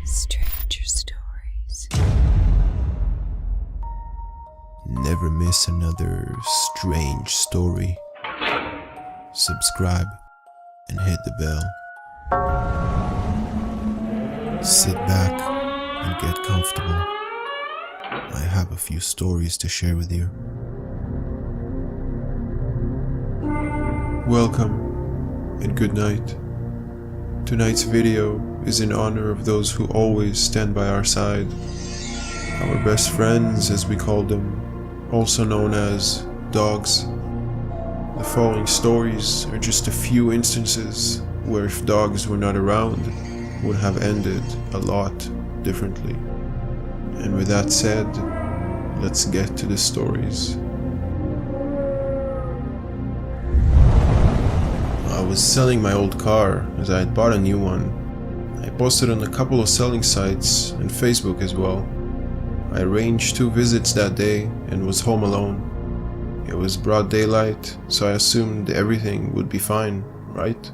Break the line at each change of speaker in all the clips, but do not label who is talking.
Stranger Stories.
Never miss another strange story. Subscribe and hit the bell. Sit back and get comfortable. I have a few stories to share with you. Welcome and good night. Tonight's video is in honor of those who always stand by our side. Our best friends, as we call them, also known as dogs. The following stories are just a few instances where if dogs were not around, would have ended a lot differently. And with that said, let's get to the stories. I was selling my old car as I had bought a new one. I posted on a couple of selling sites and Facebook as well. I arranged 2 visits that day and was home alone. It was broad daylight, so I assumed everything would be fine, right?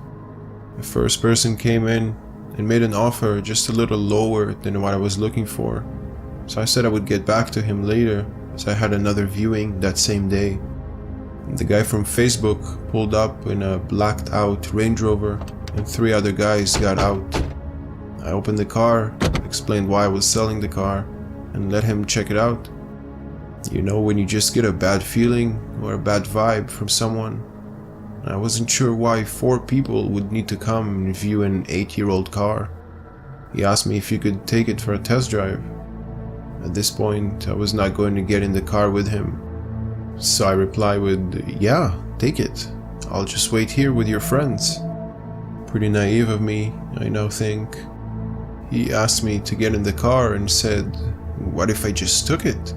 The first person came in and made an offer just a little lower than what I was looking for, so I said I would get back to him later as I had another viewing that same day. The guy from Facebook pulled up in a blacked out Range Rover and 3 other guys got out. I opened the car, explained why I was selling the car, and let him check it out. You know when you just get a bad feeling or a bad vibe from someone? I wasn't sure why 4 people would need to come and view an 8-year-old car. He asked me if he could take it for a test drive. At this point, I was not going to get in the car with him. So I reply with, "Yeah, take it. I'll just wait here with your friends." Pretty naive of me, I now think. He asked me to get in the car and said, "What if I just took it?"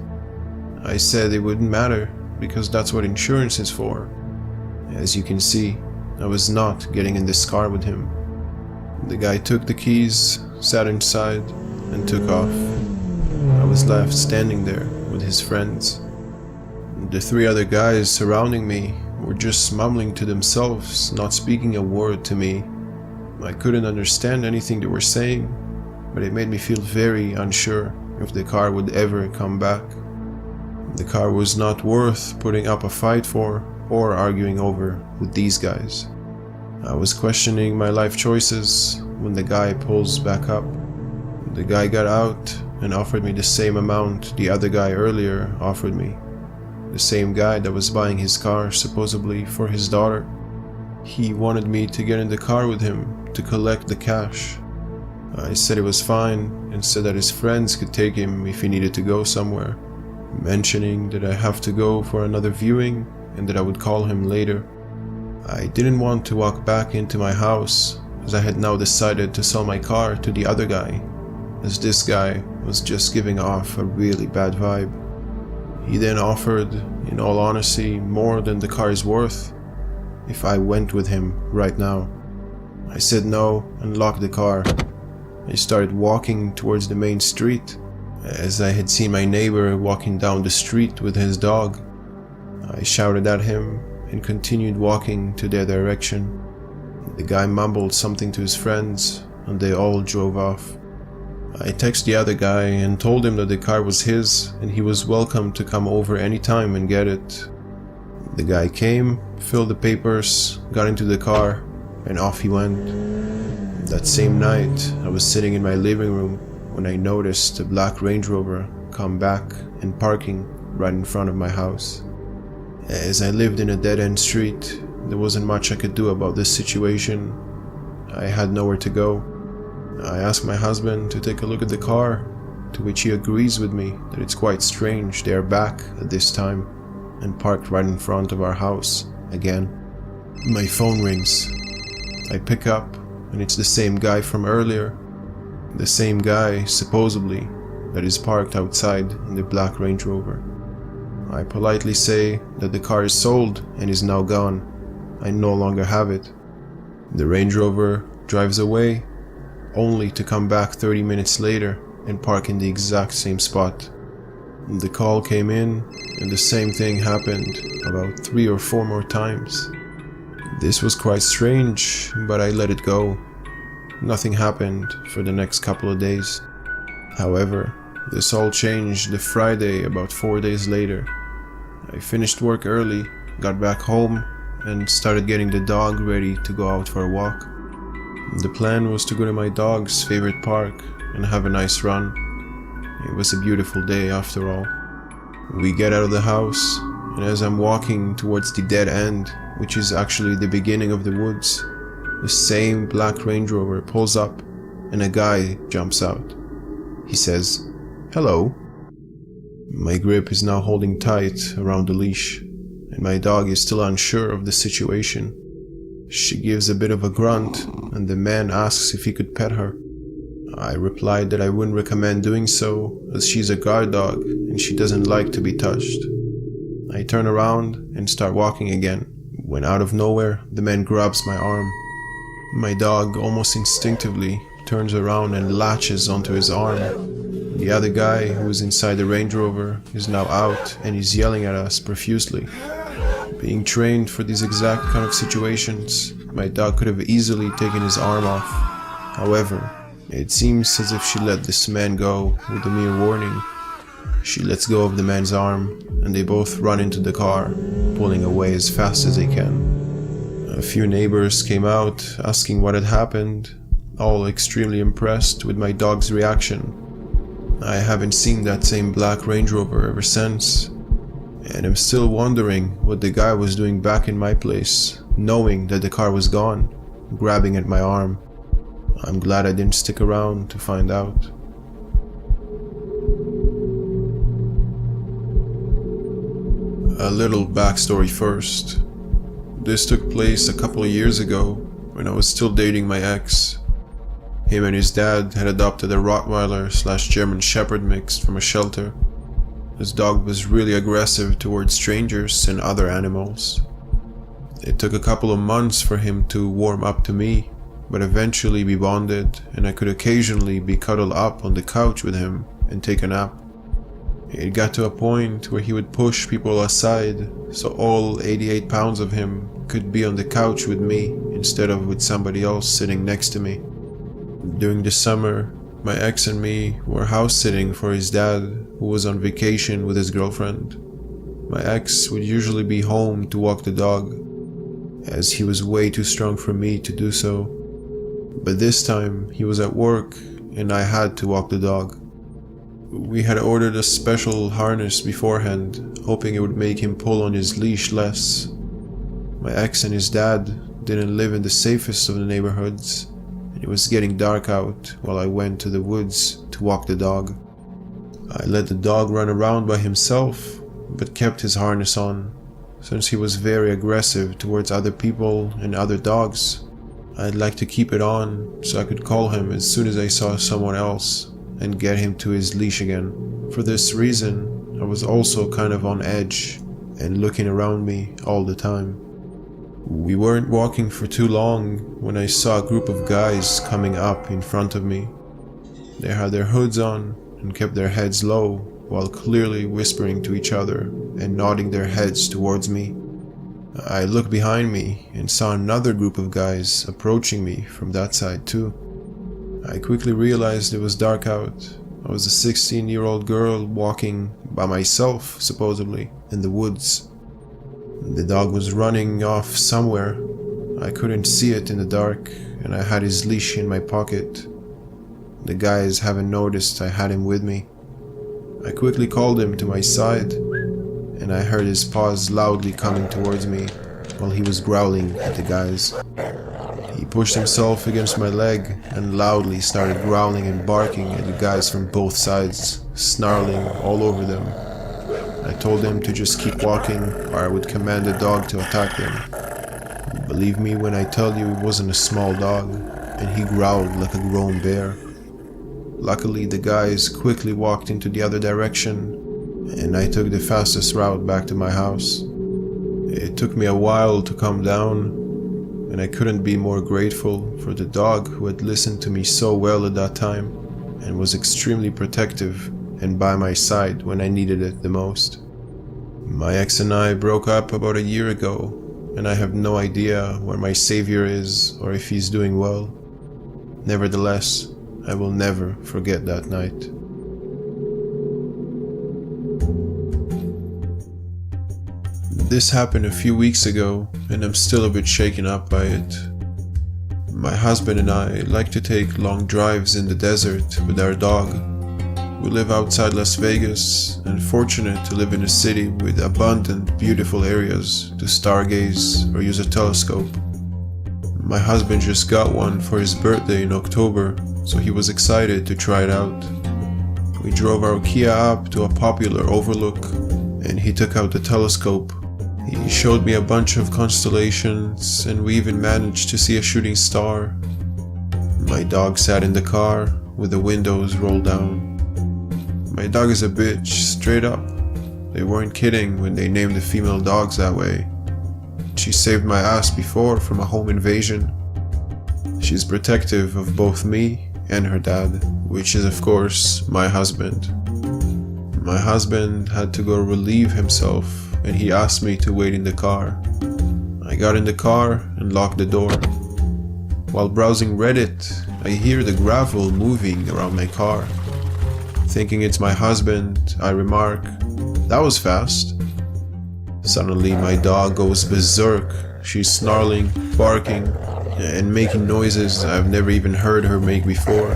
I said it wouldn't matter because that's what insurance is for. As you can see, I was not getting in this car with him. The guy took the keys, sat inside, and took off. I was left standing there with his friends. The 3 other guys surrounding me were just mumbling to themselves, not speaking a word to me. I couldn't understand anything they were saying, but it made me feel very unsure if the car would ever come back. The car was not worth putting up a fight for or arguing over with these guys. I was questioning my life choices when the guy pulls back up. The guy got out and offered me the same amount the other guy earlier offered me. The same guy that was buying his car supposedly for his daughter. He wanted me to get in the car with him to collect the cash. I said it was fine and said that his friends could take him if he needed to go somewhere, mentioning that I have to go for another viewing and that I would call him later. I didn't want to walk back into my house as I had now decided to sell my car to the other guy, as this guy was just giving off a really bad vibe. He then offered, in all honesty, more than the car is worth if I went with him right now. I said no and locked the car. I started walking towards the main street as I had seen my neighbor walking down the street with his dog. I shouted at him and continued walking to their direction. The guy mumbled something to his friends and they all drove off. I texted the other guy and told him that the car was his and he was welcome to come over anytime and get it. The guy came, filled the papers, got into the car, and off he went. That same night, I was sitting in my living room when I noticed a black Range Rover come back and parking right in front of my house. As I lived in a dead-end street, there wasn't much I could do about this situation. I had nowhere to go. I asked my husband to take a look at the car, to which he agrees with me that it's quite strange they are back at this time and parked right in front of our house again. My phone rings. I pick up and it's the same guy from earlier. The same guy, supposedly, that is parked outside in the black Range Rover. I politely say that the car is sold and is now gone. I no longer have it. The Range Rover drives away, only to come back 30 minutes later and park in the exact same spot. The call came in and the same thing happened about 3 or 4 more times. This was quite strange, but I let it go. nothing happened for the next couple of days. However, this all changed the Friday about 4 days later. I finished work early, got back home, and started getting the dog ready to go out for a walk. The plan was to go to my dog's favorite park and have a nice run. It was a beautiful day after all. We get out of the house, and as I'm walking towards the dead end, which is actually the beginning of the woods, the same black Range Rover pulls up and a guy jumps out. He says, "Hello." My grip is now holding tight around the leash, and my dog is still unsure of the situation. She gives a bit of a grunt, and the man asks if he could pet her. I replied that I wouldn't recommend doing so, as she's a guard dog and she doesn't like to be touched. I turn around and start walking again, when out of nowhere the man grabs my arm. My dog almost instinctively turns around and latches onto his arm. The other guy, who is inside the Range Rover, is now out and is yelling at us profusely. Being trained for these exact kind of situations, my dog could have easily taken his arm off. However, it seems as if she let this man go with a mere warning. She lets go of the man's arm, and they both run into the car, pulling away as fast as they can. A few neighbors came out asking what had happened, all extremely impressed with my dog's reaction. I haven't seen that same black Range Rover ever since, and I'm still wondering what the guy was doing back in my place, knowing that the car was gone, grabbing at my arm. I'm glad I didn't stick around to find out. A little backstory first. This took place a couple of years ago when I was still dating my ex. Him and his dad had adopted a Rottweiler/German Shepherd mix from a shelter. This dog was really aggressive towards strangers and other animals. It took a couple of months for him to warm up to me, but eventually we bonded, and I could occasionally be cuddled up on the couch with him and take a nap. It got to a point where he would push people aside, so all 88 pounds of him could be on the couch with me instead of with somebody else sitting next to me. During the summer, my ex and me were house sitting for his dad, who was on vacation with his girlfriend. My ex would usually be home to walk the dog, as he was way too strong for me to do so. But this time, he was at work and I had to walk the dog. We had ordered a special harness beforehand, hoping it would make him pull on his leash less. My ex and his dad didn't live in the safest of the neighborhoods, and it was getting dark out while I went to the woods to walk the dog. I let the dog run around by himself, but kept his harness on, since he was very aggressive towards other people and other dogs. I'd like to keep it on so I could call him as soon as I saw someone else and get him to his leash again. For this reason, I was also kind of on edge and looking around me all the time. We weren't walking for too long when I saw a group of guys coming up in front of me. They had their hoods on and kept their heads low while clearly whispering to each other and nodding their heads towards me. I looked behind me and saw another group of guys approaching me from that side too. I quickly realized it was dark out. I was a 16-year-old girl walking by myself, supposedly, in the woods. The dog was running off somewhere. I couldn't see it in the dark, and I had his leash in my pocket. The guys haven't noticed I had him with me. I quickly called him to my side, and I heard his paws loudly coming towards me while he was growling at the guys. He pushed himself against my leg and loudly started growling and barking at the guys from both sides, snarling all over them. I told him to just keep walking or I would command the dog to attack them. Believe me when I tell you it wasn't a small dog, and he growled like a grown bear. Luckily, the guys quickly walked into the other direction, and I took the fastest route back to my house. It took me a while to calm down, and I couldn't be more grateful for the dog who had listened to me so well at that time and was extremely protective and by my side when I needed it the most. My ex and I broke up about a year ago, and I have no idea where my savior is or if he's doing well. Nevertheless, I will never forget that night. This happened a few weeks ago, and I'm still a bit shaken up by it. My husband and I like to take long drives in the desert with our dog. We live outside Las Vegas and fortunate to live in a city with abundant, beautiful areas to stargaze or use a telescope. My husband just got one for his birthday in October, so he was excited to try it out. We drove our Kia up to a popular overlook, and he took out the telescope. He showed me a bunch of constellations, and we even managed to see a shooting star. My dog sat in the car with the windows rolled down. My dog is a bitch, straight up. They weren't kidding when they named the female dogs that way. She saved my ass before from a home invasion. She's protective of both me and her dad, which is of course my husband. My husband had to go relieve himself, and he asked me to wait in the car. I got in the car and locked the door. While browsing Reddit, I hear the gravel moving around my car. Thinking it's my husband, I remark, "That was fast." Suddenly my dog goes berserk. She's snarling, barking, and making noises I've never even heard her make before.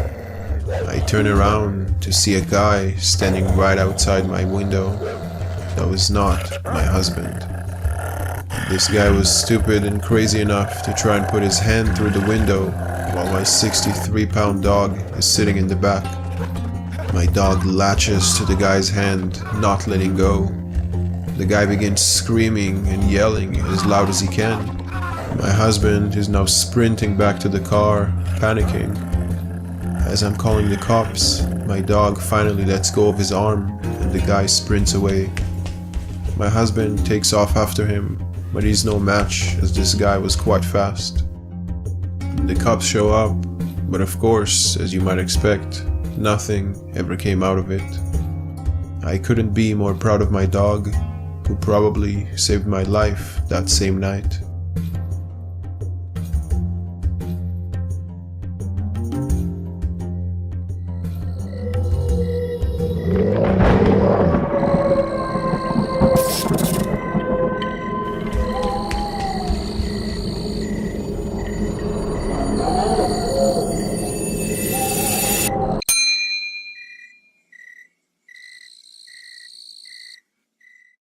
I turn around to see a guy standing right outside my window. That was not my husband. This guy was stupid and crazy enough to try and put his hand through the window while my 63-pound dog is sitting in the back. My dog latches to the guy's hand, not letting go. The guy begins screaming and yelling as loud as he can. My husband is now sprinting back to the car, panicking. As I'm calling the cops, my dog finally lets go of his arm and the guy sprints away. My husband takes off after him, but he's no match as this guy was quite fast. The cops show up, but of course, as you might expect, nothing ever came out of it. I couldn't be more proud of my dog, who probably saved my life that same night.